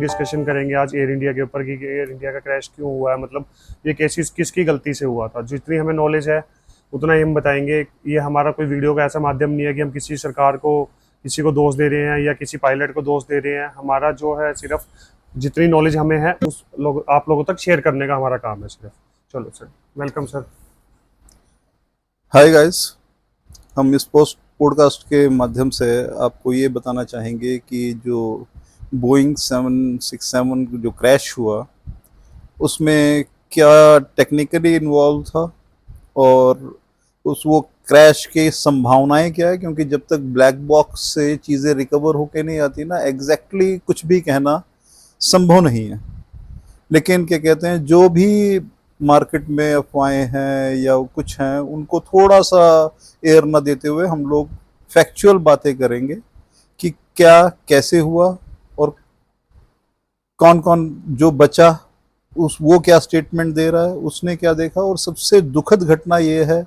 Discussion करेंगे आज air India के ऊपर कि एयर इंडिया का क्रैश क्यों हुआ है, मतलब ये केसेस किसकी गलती से हुआ था। जितनी हमें नॉलेज है उतना ही हम बताएंगे। ये हमारा कोई वीडियो का ऐसा माध्यम नहीं है कि हम किसी सरकार को, किसी को दोष दे रहे हैं या किसी पायलट को दोष दे रहे हैं। हमारा जो है सिर्फ जितनी नॉलेज हमें है उस लोग आप लोगों तक शेयर करने का हमारा काम है सिर्फ। चलो sir, welcome sir. Hi guys, हम इस पोस्ट पॉडकास्ट के माध्यम से आपको ये बताना चाहेंगे कि जो बोइंग 767 जो क्रैश हुआ उसमें क्या टेक्निकली इन्वॉल्व था और वो क्रैश की संभावनाएं क्या है, क्योंकि जब तक ब्लैक बॉक्स से चीज़ें रिकवर होके नहीं आती ना, एग्जैक्टली कुछ भी कहना संभव नहीं है। लेकिन क्या कहते हैं, जो भी मार्केट में अफवाहें हैं या कुछ हैं उनको थोड़ा सा एयर न देते हुए हम लोग फैक्चुअल बातें करेंगे कि क्या कैसे हुआ और कौन कौन जो बचा वो क्या स्टेटमेंट दे रहा है, उसने क्या देखा। और सबसे दुखद घटना ये है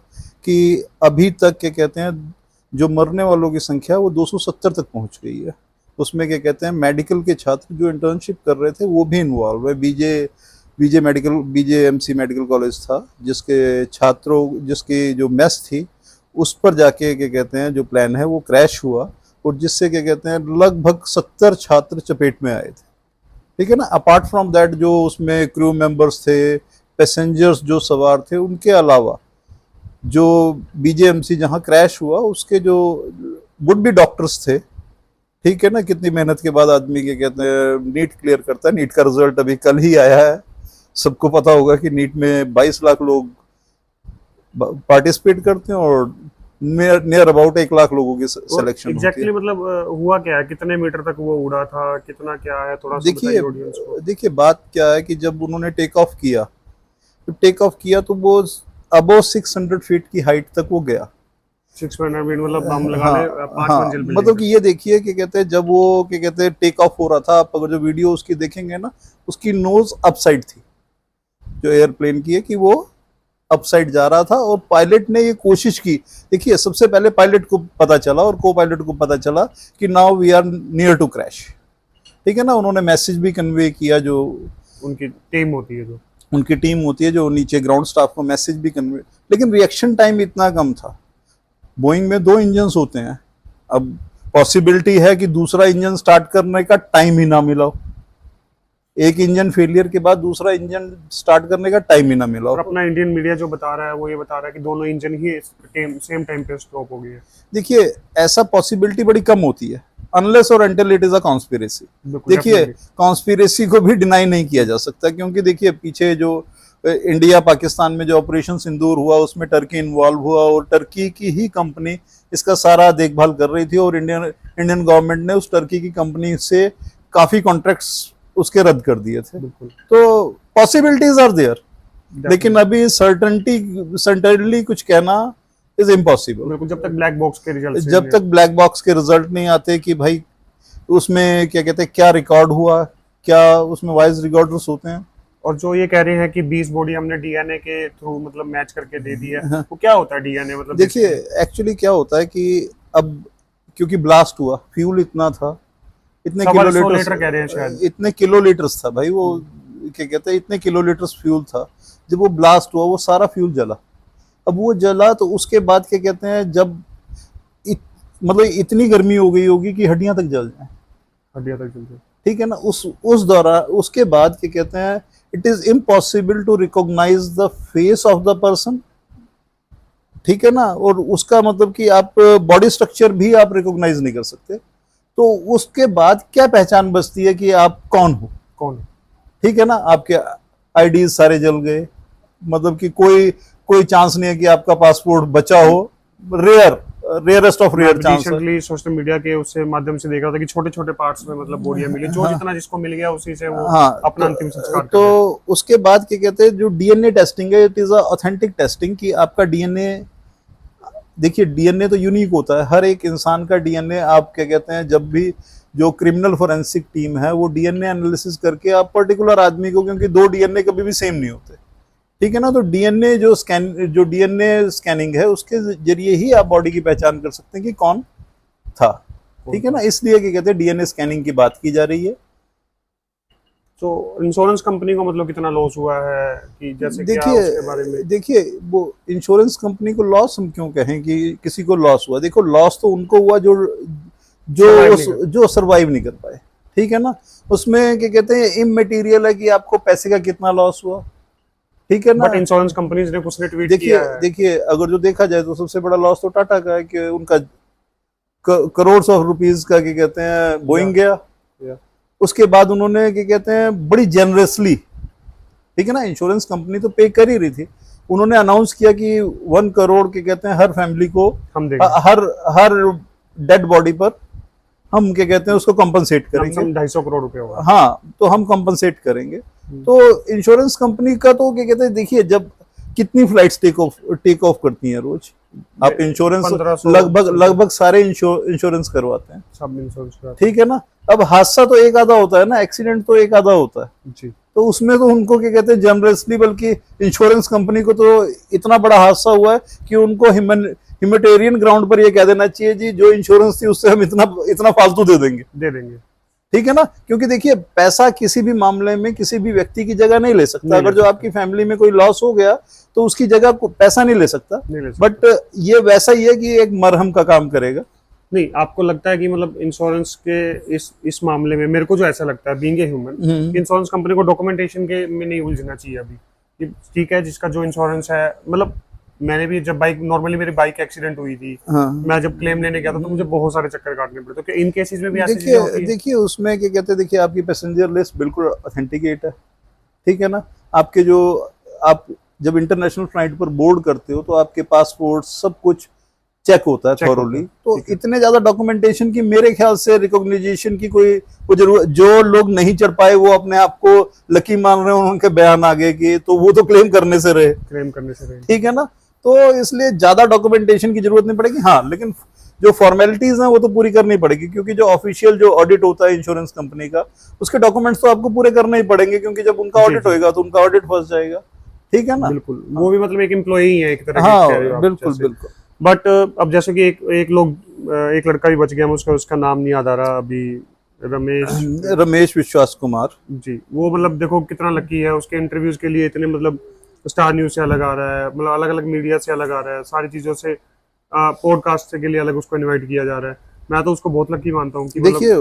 कि अभी तक क्या कहते हैं जो मरने वालों की संख्या वो 270 तक पहुंच गई है। उसमें क्या कहते हैं मेडिकल के छात्र जो इंटर्नशिप कर रहे थे वो भी इन्वॉल्व है। बीजेएमसी मेडिकल कॉलेज था जिसके छात्रों जिसकी जो मेस थी उस पर जाके क्या कहते हैं जो प्लान है वो क्रैश हुआ और जिससे क्या कहते हैं लगभग 70 छात्र चपेट में आए थे। ठीक है ना। अपार्ट फ्रॉम दैट जो उसमें क्रू मेंबर्स थे, पैसेंजर्स जो सवार थे, उनके अलावा जो बीजेएमसी जहां क्रैश हुआ उसके जो वुड बी डॉक्टर्स थे। ठीक है ना। कितनी मेहनत के बाद आदमी के कहते हैं नीट क्लियर करता है। नीट का रिजल्ट अभी कल ही आया है। सबको पता होगा कि नीट में 22 लाख लोग पार्टिसिपेट करते हैं और नियर अबाउट 1 लाख लोगों की सिलेक्शन एग्जैक्टली मतलब हुआ क्या है, कितने मीटर तक वो उड़ा था, कितना क्या है, थोड़ा सा बताइए ऑडियंस को। देखिए बात क्या है कि जब उन्होंने टेक ऑफ किया तो वो अबव 600 फीट की हाइट तक वो गया। 600 फीट मतलब हम लगा ले 5 मंजिल बिल्डिंग। मतलब कि ये देखिए कि कहते हैं जब वो क्या कहते हैं टेक ऑफ हो रहा था, आप अगर जो वीडियो उसकी देखेंगे ना, उसकी नोज अपसाइड थी जो एयरप्लेन की है, कि वो अपसाइड जा रहा था और पायलट ने ये कोशिश की। देखिए सबसे पहले पायलट को पता चला और को पायलट को पता चला कि now we are near to crash. ठीक है ना। उन्होंने मैसेज भी कन्वे किया, जो उनकी टीम होती है जो नीचे ग्राउंड स्टाफ को मैसेज भी कन्वे। लेकिन रिएक्शन टाइम इतना कम था। बोइंग में 2 इंजन्स होते हैं। अब पॉसिबिलिटी है कि दूसरा इंजन स्टार्ट करने का टाइम ही ना मिला हो। एक इंजन फेलियर के बाद दूसरा इंजन स्टार्ट करने का टाइम ही ना मिला। और अपना इंडियन मीडिया जो बता रहा है वो ये बता रहा है कि दोनों इंजन ही सेम टाइम पे स्टॉप हो गई है। देखिए ऐसा पॉसिबिलिटी बड़ी कम होती है अनलेस और until it is a conspiracy. देखिए कॉन्स्पिरेसी को भी डिनाई नहीं किया जा सकता, क्योंकि देखिए पीछे जो इंडिया पाकिस्तान में जो ऑपरेशन सिंदूर हुआ उसमें टर्की इन्वॉल्व हुआ और टर्की की ही कंपनी इसका सारा देखभाल कर रही थी और इंडियन गवर्नमेंट ने उस टर्की की कंपनी से काफी कॉन्ट्रैक्ट्स उसके रद्द कर दिए थे। तो पॉसिबिलिटीज आर देयर, लेकिन अभी सर्टेनली कुछ कहना इज इम्पॉसिबल। जब तक ब्लैक बॉक्स के रिजल्ट नहीं आते कि भाई उसमें क्या कहते हैं क्या रिकॉर्ड हुआ, क्या उसमें वॉइस रिकॉर्डर्स होते हैं। और जो ये कह रहे हैं कि 20 बॉडी हमने डीएनए के थ्रू मतलब मैच करके दे दी है, वो क्या होता है डीएनए मतलब? देखिए एक्चुअली क्या होता है कि अब क्योंकि ब्लास्ट हुआ, फ्यूल इतना था, इतने किलोलीटर कह रहे हैं शायद, इतने किलोलीटर्स था भाई वो क्या कहते हैं इतने किलोलीटर्स फ्यूल था। जब वो ब्लास्ट हुआ वो सारा फ्यूल जला। अब वो जला तो उसके बाद क्या कहते हैं जब मतलब इतनी गर्मी हो गई होगी कि हड्डियां तक जल जाए। ठीक है ना। उस दौरान उसके बाद क्या कहते हैं it is impossible to recognise the face of the person. ठीक है ना। और उसका मतलब कि आप बॉडी स्ट्रक्चर भी आप रिकॉग्नाइज नहीं कर सकते। तो उसके बाद क्या पहचान बचती है कि आप कौन हो। ठीक है ना। आपके आईडी सारे जल गए, मतलब कि कोई चांस नहीं है कि आपका पासपोर्ट बचा हो। Rarest of rare chance. Social media के उससे माध्यम से देख रहा था कि छोटे छोटे पार्ट्स में मतलब बॉडियां मिली, जो जितना जिसको मिल गया उसी से वो अपना अंतिम संस्कार। तो उसके बाद क्या कहते हैं जो डीएनए टेस्टिंग है, it is a authentic testing कि आपका डीएनए। देखिए डीएनए तो यूनिक होता है, हर एक इंसान का डीएनए। आप क्या कहते हैं जब भी जो क्रिमिनल फोरेंसिक टीम है वो डीएनए एनालिसिस करके आप पर्टिकुलर आदमी को, क्योंकि 2 डीएनए कभी भी सेम नहीं होते। ठीक है ना। तो डीएनए जो डीएनए स्कैनिंग है उसके जरिए ही आप बॉडी की पहचान कर सकते हैं कि कौन था। ठीक है ना। इसलिए क्या कहते हैं डीएनए स्कैनिंग की बात की जा रही है। तो इंश्योरेंस कंपनी को मतलब कितना लॉस हुआ है, कि जैसे क्या उसके बारे में? देखिए वो इंश्योरेंस कंपनी को लॉस हम क्यों कहें कि किसी को लॉस हुआ। देखो लॉस तो उनको हुआ जो जो सरवाइव नहीं कर पाए, ठीक है ना। उसमें क्या कहते हैं इमटेरियल है कि आपको पैसे का कितना लॉस हुआ, ठीक है ना। बट इंश्योरेंस कंपनीज ने कुछ ने ट्वीट देखिए किया है। देखिए अगर जो देखा जाए तो सबसे बड़ा लॉस तो टाटा का है कि उनका करोड़ ऑफ रुपीज का क्या कहते हैं बोइंग गया। उसके बाद उन्होंने क्या कहते हैं बड़ी जेनरसली, ठीक है ना, इंश्योरेंस कंपनी तो पे कर ही रही थी, उन्होंने अनाउंस किया कि 1 करोड़ के कहते हैं हर फैमिली को हम देंगे, हर डेड बॉडी पर हम क्या कहते हैं उसको कंपनसेट करेंगे। 250 करोड़ रुपए होगा। हाँ तो हम कंपनसेट करेंगे। तो इंश्योरेंस कंपनी का तो क्या कहते हैं देखिए जब कितनी फ्लाइट्स टेक ऑफ करती हैं रोज, आप इंश्योरेंस 1500 लगभग सारे इंश्योरेंस करवाते हैं, सब इंश्योरेंस। ठीक है ना। अब हादसा तो एक आधा होता है ना, एक्सीडेंट तो एक आधा होता है जी। तो उसमें तो उनको क्या कहते हैं जनरसली, बल्कि इंश्योरेंस कंपनी को तो इतना बड़ा हादसा हुआ है कि उनको ह्यूमैनिटेरियन ग्राउंड पर ये कह देना चाहिए जी जो इंश्योरेंस थी उससे हम इतना फालतू दे देंगे, ठीक है ना। क्योंकि देखिए पैसा किसी भी मामले में किसी भी व्यक्ति की जगह नहीं ले सकता। अगर जो आपकी फैमिली में कोई लॉस हो गया तो उसकी जगह पैसा नहीं ले सकता, बट ये वैसा ही है कि एक मरहम का काम करेगा। नहीं, आपको लगता है कि मतलब इंश्योरेंस के इस मामले में, मेरे को जो ऐसा लगता है being a human, insurance company को डॉक्यूमेंटेशन के में नहीं उलझना चाहिए अभी, कि ठीक है जिसका जो इंश्योरेंस है, मतलब मैंने भी जब नॉर्मली मेरी बाइक एक्सीडेंट हुई थी, हाँ। मैं जब क्लेम लेने गया था तो मुझे बहुत सारे चक्कर काटने पड़े, तो इन केसेस में भी ऐसी चीजें होती हैं? देखिए उसमें क्या कहते हैं, देखिए आपकी पैसेंजर लिस्ट बिल्कुल ऑथेंटिकेट है, ठीक है ना। आपके जो आप जब इंटरनेशनल फ्लाइट पर बोर्ड करते हो तो आपके पासपोर्ट सब कुछ चेक होता है थॉरोली। तो इतने ज्यादा डॉक्यूमेंटेशन की मेरे ख्याल से रिकॉग्निशन की कोई जरूरत, जो लोग नहीं चढ़ पाए वो अपने आप को लकी मान रहे हैं, उनके बयान आ गए कि तो वो तो क्लेम करने से रहे, ठीक है ना। तो इसलिए ज्यादा डॉक्यूमेंटेशन की जरूरत नहीं पड़ेगी। हाँ लेकिन जो फॉर्मेलिटीज हैं वो तो पूरी करनी पड़ेगी, क्योंकि जो ऑफिशियल जो ऑडिट होता है इंश्योरेंस कंपनी का, उसके डॉक्यूमेंट्स तो आपको पूरे करने ही पड़ेंगे, क्योंकि जब उनका ऑडिट होएगा तो उनका ऑडिट फंस जाएगा, ठीक है ना। बिल्कुल, वो भी मतलब एक एम्प्लॉई ही है एक तरह हाँ बिल्कुल बिल्कुल। बट अब जैसे कि एक लड़का भी बच गया, उसका नाम नहीं याद आ रहा अभी, रमेश विश्वास कुमार जी। वो मतलब देखो कितना लकी है, उसके इंटरव्यूज के लिए इतने मतलब स्टार न्यूज से अलग आ रहा है, मतलब अलग अलग मीडिया से अलग आ रहा है, सारी चीजों से पॉडकास्ट के लिए अलग उसको इनवाइट किया जा रहा है। मैं तो उसको बहुत लकी मानता हूँ। देखिए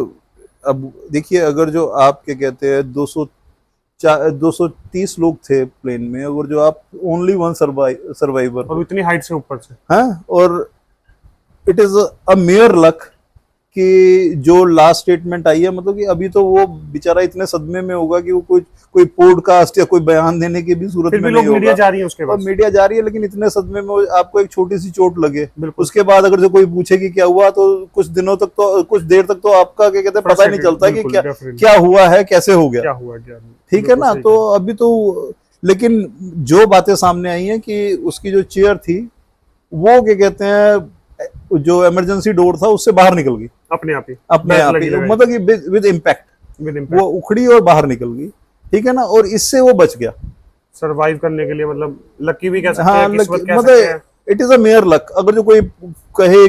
अब देखिए अगर जो आप क्या कहते हैं 230 लोग थे प्लेन में, अगर जो आप ओनली वन सर्वाइवर और इतनी हाइट से ऊपर से, हाँ, और it is a mayor luck कि जो लास्ट स्टेटमेंट आई है, मतलब कि अभी तो वो बेचारा इतने सदमे में होगा कि वो कोई पॉडकास्ट या कोई बयान देने की भी सूरत में नहीं होगा। मीडिया जा रही है उसके बाद, और मीडिया जा रही है, लेकिन इतने सदमे में आपको एक छोटी सी चोट लगे, उसके बाद अगर जो कोई पूछे कि क्या हुआ तो कुछ देर तक तो आपका क्या कहते हैं पता ही नहीं चलता कि क्या हुआ है, कैसे हो गया, ठीक है ना। तो अभी तो लेकिन जो बातें सामने आई हैं कि उसकी जो चेयर थी वो क्या कहते हैं जो इमरजेंसी डोर था उससे बाहर निकल गई अपने आप ही, मतलब कि विद इम्पैक्ट वो उखड़ी और बाहर निकल गई, ठीक है ना। और इससे वो बच गया सरवाइव करने के लिए, मतलब लकी भी कह सकते हैं, किस्मत कह मतलब सकते हैं। It is a mayor luck. अगर जो कोई कहे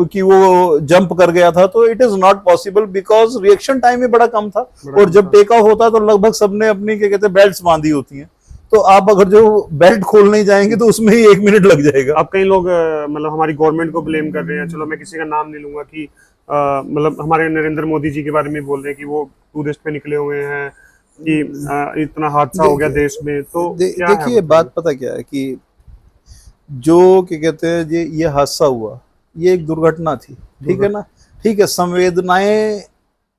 कि वो जंप कर गया था तो it is not possible, because reaction time भी बड़ा कम था, और जब टेक ऑफ होता है तो लगभग सबने अपनी क्या कहते हैं बेल्ट बांधी होती हैं, तो आप अगर जो बेल्ट खोल नहीं जाएंगे तो उसमें ही 1 मिनट लग जाएगा। अब कई लोग मतलब हमारी गवर्नमेंट को ब्लेम कर रहे हैं, चलो मैं किसी का नाम नहीं लूंगा, कि मतलब हमारे नरेंद्र मोदी जी के बारे में बोल रहे हैं कि वो टूरिस्ट पे निकले हुए हैं, कि इतना हादसा हो गया देश में। तो देखिए बात पता क्या है कि जो क्या कहते हैं ये हादसा हुआ, ये एक दुर्घटना थी, ठीक है ना। ठीक है, संवेदनाएं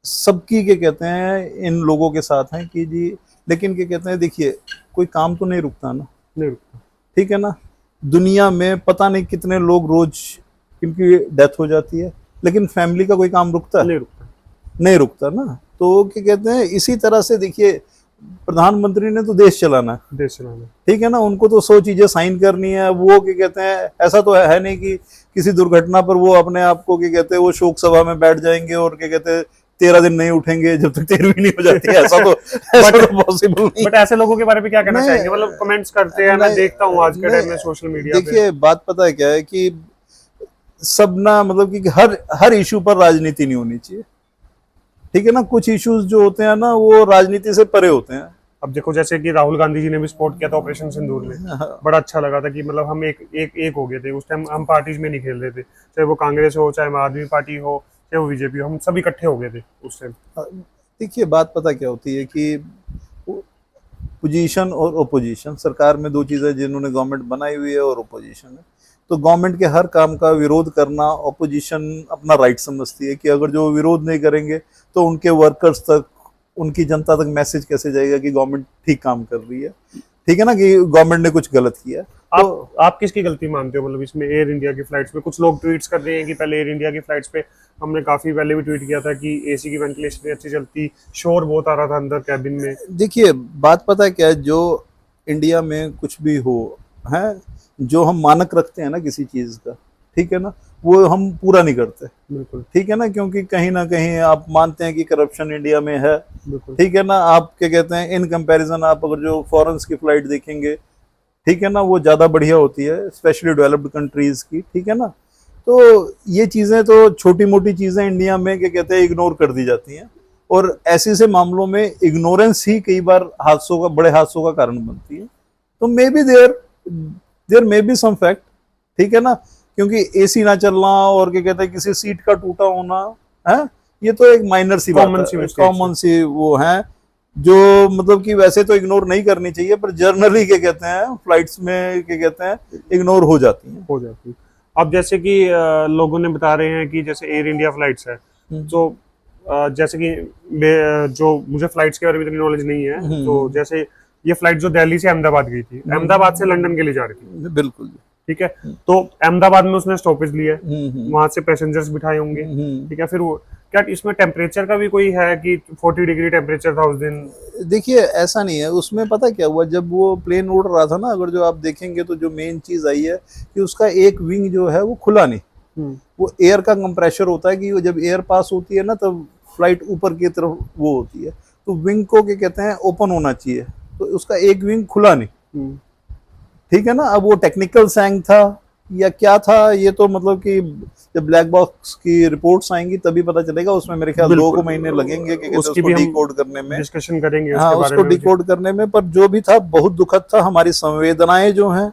सबकी क्या कहते हैं इन लोगों के साथ हैं कि जी, लेकिन क्या कहते हैं देखिए कोई काम तो नहीं रुकता ना, नहीं रुकता, ठीक है ना। दुनिया में पता नहीं कितने लोग रोज इनकी डेथ हो जाती है, लेकिन फैमिली का कोई काम रुकता है? नहीं रुकता ना। तो क्या कहते हैं इसी तरह से देखिए प्रधानमंत्री ने तो देश चलाना, ठीक है ना, उनको तो 100 चीजें साइन करनी है। वो क्या कहते हैं ऐसा तो है नहीं कि किसी दुर्घटना पर वो अपने आप को क्या कहते हैं वो शोक सभा में बैठ जाएंगे और क्या कहते हैं 13 दिन नहीं उठेंगे जब तक 13वीं नहीं हो जाती है, ऐसा तो पॉसिबल नहीं। बट ऐसे लोगों के बारे में क्या कहना चाहेंगे? मतलब कमेंट्स करते हैं, मैं देखता हूँ आज के टाइम में सोशल मीडिया पे। देखिए बात पता है क्या है कि सब ना, मतलब कि हर इशू पर राजनीति नहीं होनी चाहिए, ठीक है ना, कुछ इश्यूज जो होते हैं ना वो राजनीति से परे होते हैं। अब देखो जैसे कि राहुल गांधी जी ने भी सपोर्ट किया था ऑपरेशन सिंदूर में, बड़ा अच्छा लगा था कि मतलब हम एक हो गए थे उस टाइम, हम पार्टीज में नहीं खेल रहे थे, चाहे वो कांग्रेस हो, चाहे आम आदमी पार्टी हो, चाहे वो बीजेपी हो, हम सभी इकट्ठे हो गए थे उस टाइम। देखिए बात पता क्या होती है कि पोजीशन और ओपोजिशन, सरकार में दो चीज़ें जिन्होंने गवर्नमेंट बनाई हुई है और ओपोजिशन है। तो गवर्नमेंट के हर काम का विरोध करना ओपोजिशन अपना राइट समझती है कि अगर जो विरोध नहीं करेंगे तो उनके वर्कर्स तक, उनकी जनता तक मैसेज कैसे जाएगा कि गवर्नमेंट ठीक काम कर रही है, ठीक है ना, कि गवर्नमेंट ने कुछ गलत किया। तो आप किसकी गलती मानते हो मतलब इसमें? एयर इंडिया की फ्लाइट्स पे कुछ लोग ट्वीट्स कर रहे हैं कि पहले एयर इंडिया की फ्लाइट्स पे, हमने काफी पहले भी ट्वीट किया था कि एसी की वेंटिलेशन अच्छी चलती, शोर बहुत आ रहा था अंदर कैबिन में। देखिए बात पता है क्या है, जो इंडिया में कुछ भी हो है, जो हम मानक रखते हैं ना किसी चीज़ का, ठीक है ना, वो हम पूरा नहीं करते, बिल्कुल ठीक है ना, क्योंकि कहीं ना कहीं आप मानते हैं कि करप्शन इंडिया में है, बिल्कुल। ठीक है ना। आप क्या कहते हैं, इन कंपैरिजन आप अगर जो फॉरेन्स की फ्लाइट देखेंगे, ठीक है ना, वो ज़्यादा बढ़िया होती है, स्पेशली डेवलप्ड कंट्रीज की, ठीक है ना। तो ये चीज़ें तो छोटी मोटी चीज़ें इंडिया में क्या कहते हैं इग्नोर कर दी जाती हैं, और ऐसे से मामलों में इग्नोरेंस ही कई बार हादसों का, बड़े हादसों का कारण बनती है। तो may be there may be some fact, ठीक है ना, क्योंकि एसी ना चलना और क्या कहते हैं किसी सीट का टूटा होना है, ये तो एक माइनर सी बात है, कॉमन सी वो है, जो मतलब कि वैसे तो इग्नोर नहीं करनी चाहिए, पर जर्नली क्या कहते हैं फ्लाइट्स में क्या कहते हैं इग्नोर हो जाती हैं। अब जैसे कि लोगों ने बता रहे हैं कि जैसे एयर इंडिया फ्लाइट्स है, तो जैसे कि जो मुझे फ्लाइट्स के बारे में इतनी नॉलेज नहीं है, तो जैसे ये फ्लाइट जो दिल्ली से अहमदाबाद गई थी, अहमदाबाद से लंदन के लिए जा रही थी, बिल्कुल ठीक है, तो अहमदाबाद में उसने स्टॉपेज लिया, वहां से पैसेंजर्स बिठाए होंगे, ठीक है, फिर वो क्या इसमें टेम्परेचर का भी कोई है कि 40 डिग्री टेम्परेचर था उस दिन? देखिए ऐसा नहीं है, उसमें पता क्या हुआ, जब वो प्लेन उड़ रहा था ना, अगर जो आप देखेंगे तो जो मेन चीज आई है कि उसका एक विंग जो है वो खुला नहीं, वो एयर का कंप्रेशर होता है कि वो जब एयर पास होती है ना तब फ्लाइट ऊपर की तरफ वो होती है, तो विंग को क्या कहते हैं ओपन होना चाहिए, तो उसका एक विंग खुला नहीं, ठीक है ना। अब वो टेक्निकल सैंग था या क्या था, ये तो मतलब कि जब ब्लैक बॉक्स की रिपोर्ट्स आएंगी तभी पता चलेगा, उसमें मेरे ख्याल 2 महीने लगेंगे कि उसको डिकोड करने में, डिस्कशन करेंगे हाँ उसको डिकोड करने में। पर जो भी था बहुत दुखद था, हमारी संवेदनाएं जो हैं